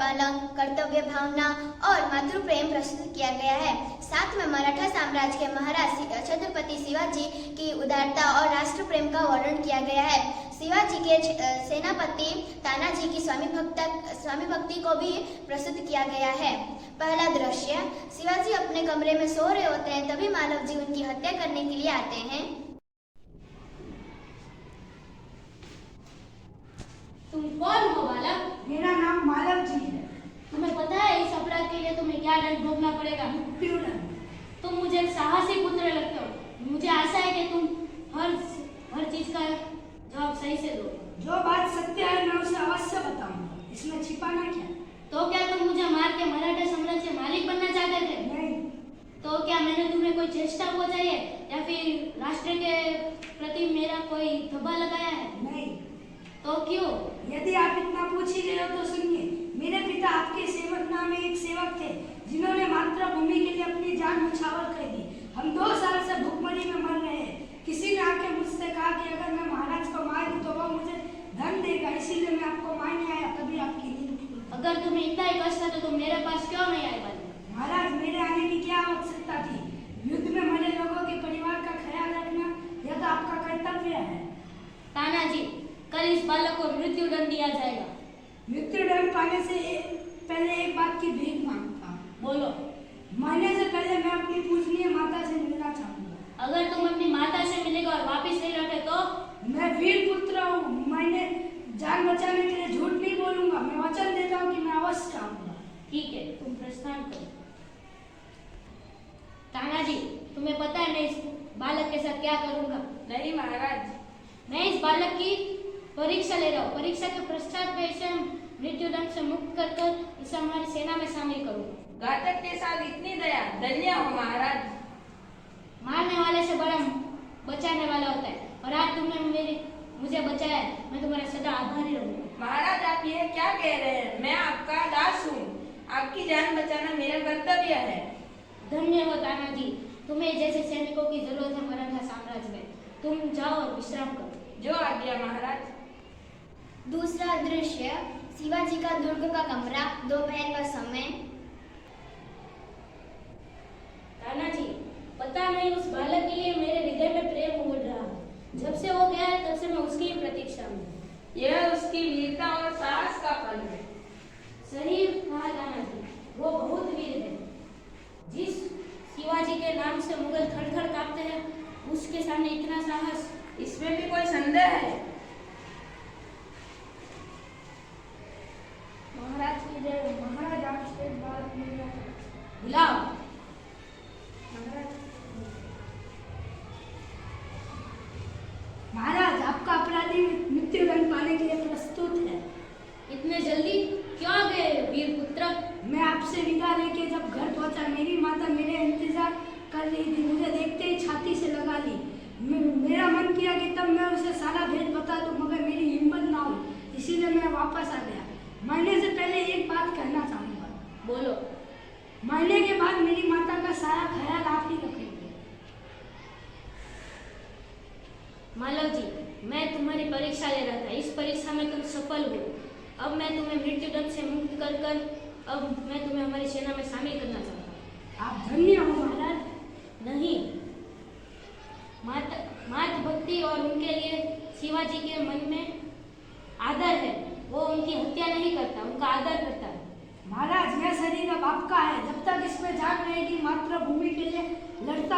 पालन, कर्तव्य भावना और मातृ प्रेम प्रस्तुत किया गया है। साथ में मराठा साम्राज्य के महाराज छत्रपति शिवाजी की उदारता और राष्ट्र प्रेम का वर्णन किया गया है। शिवाजी के सेनापति तानाजी की स्वामी भक्ति को भी प्रस्तुत किया गया है। पहला दृश्य, शिवाजी अपने कमरे में सो रहे होते हैं, तभी मानव जी उनकी हत्या करने के लिए आते हैं। तुम कौन हो बालक? मेरा नाम मालव जी है। तुम्हें पता है इस अपराध के लिए तुम्हें क्या दंड भोगना पड़ेगा? तुम मुझे एक साहसी पुत्र लगते हो। मुझे आशा है कि तुम हर चीज का जवाब सही से दो। जो बात सत्य है मैं उसे अवश्य बताऊंगा, इसमें छिपाना क्या? तो क्या तुम मुझे मार के मराठा साम्राज्य के मालिक बनना चाहते थे? नहीं। तो क्या मैंने तुम्हें कोई चेष्टा पहुंचाई है या फिर राष्ट्र के प्रति मेरा कोई धब्बा लगाया है? नहीं। तो क्यों? यदि आप इतना पूछ ही रहे हो तो सुनिए। मेरे पिता आपके सेवक नाम एक सेवक थे जिन्होंने मातृभूमि के लिए अपनी जान न्यौछावर कर दी। हम 2 साल से भूखमरी में मर रहे हैं। किसी ने आके मुझसे कहा कि अगर मैं महाराज को मार दूं तो वह मुझे धन देगा, इसीलिए मैं आपको मारने आया, तभी आपकी नींद खुली। अगर तुम्हें इतना ही कष्ट था तो तुम मेरे पास क्यों नहीं आए? महाराज, मेरे आने की क्या आवश्यकता थी? युद्ध में मरे लोगों के परिवार का ख्याल रखना यह तो आपका कर्तव्य है। तानाजी, कल इस बालक को मृत्यु दंड दिया जाएगा। मृत्यु दंड पाने से पहले एक बात की भीख मांगता हूँ। बोलो। मरने से पहले मैं अपनी पूजनीय माता से मिलना चाहूंगा। अगर तुम अपनी माता से मिलेगा और वापिस नहीं लौटे तो? मैं वीर पुत्र हूँ, मैंने जान बचाने के लिए झूठ नहीं बोलूंगा। मैं वचन देता हूँ कि मैं अवश्य आऊंगा। ठीक है, तुम प्रस्थान करो। तानाजी, तुम्हें पता है मैं इस बालक के साथ क्या करूंगा? नहीं महाराज। मैं इस बालक की परीक्षा ले रहा हूँ। परीक्षा के पश्चात में इसे मृत्यु दंड से मुक्त कर इसे हमारी सेना में शामिल करूंगा। घातक के साथ इतनी दया, धन्य हो महाराज। मारने वाले से बड़ा बचाने वाला होता है, और आज तुमने मुझे बचाया है। मैं तुम्हारा सदा आभारी रहूंगा। महाराज, आप ये क्या कह रहे हैं? मैं आपका दास हूँ। आपकी जान बचाना मेरा कर्तव्य है। धन्य हो तानाजी, तुम्हें जैसे सैनिकों की जरूरत है मराठा साम्राज्य में। तुम जाओ और विश्राम करो। जो आज्ञा महाराज। दूसरा दृश्य, शिवाजी का दुर्ग का कमरा, दोपहर का समय। तानाजी, पता नहीं उस बालक के लिए मेरे हृदय में प्रेम उमड़ रहा है। जब से वो गया है तब से मैं उसकी ही प्रतीक्षा में। यह उसकी वीरता और साहस का फल है। सही कहा तानाजी, वो बहुत वीर है। जिस शिवाजी के नाम से मुगल थर-थर कांपते हैं, उसके सामने इतना साहस, इसमें भी कोई संदेह है? महाराज की जय। महाराज, आपसे एक बात मिलना बुलाओ। महाराज, आपका अपराधी मृत्यु दंड पाने के लिए प्रस्तुत है। इतने जल्दी क्यों आ गए वीर पुत्र? मैं आपसे विदा लेके जब घर पहुंचा, मेरी माता मेरे इंतजार कर रही थी। मुझे देखते ही छाती से लगा ली। मेरा मन किया कि तब मैं उसे सारा भेद बता दूं, मगर मेरी हिम्मत ना हुई, इसीलिए मैं वापस आ गया। मरने से पहले एक बात कहना चाहूंगा। बोलो। मरने के बाद मेरी माता का सारा ख्याल आप ही रखेंगे। मालव जी, मैं तुम्हारी परीक्षा ले रहा था। इस परीक्षा में तुम सफल हो। अब मैं तुम्हें मृत्यु दंड से मुक्त कर अब मैं तुम्हें हमारी सेना में शामिल करना चाहता हूँ। आप धन्य हो महाराज। नहीं, मातृ भक्ति और उनके लिए शिवाजी के मन में आदर है। वो उनकी हत्या नहीं करता, उनका आदर करता है। महाराज, यह शरीर अब आपका है। जब तक इसमें जान रहेगी मातृभूमि के लिए लड़ते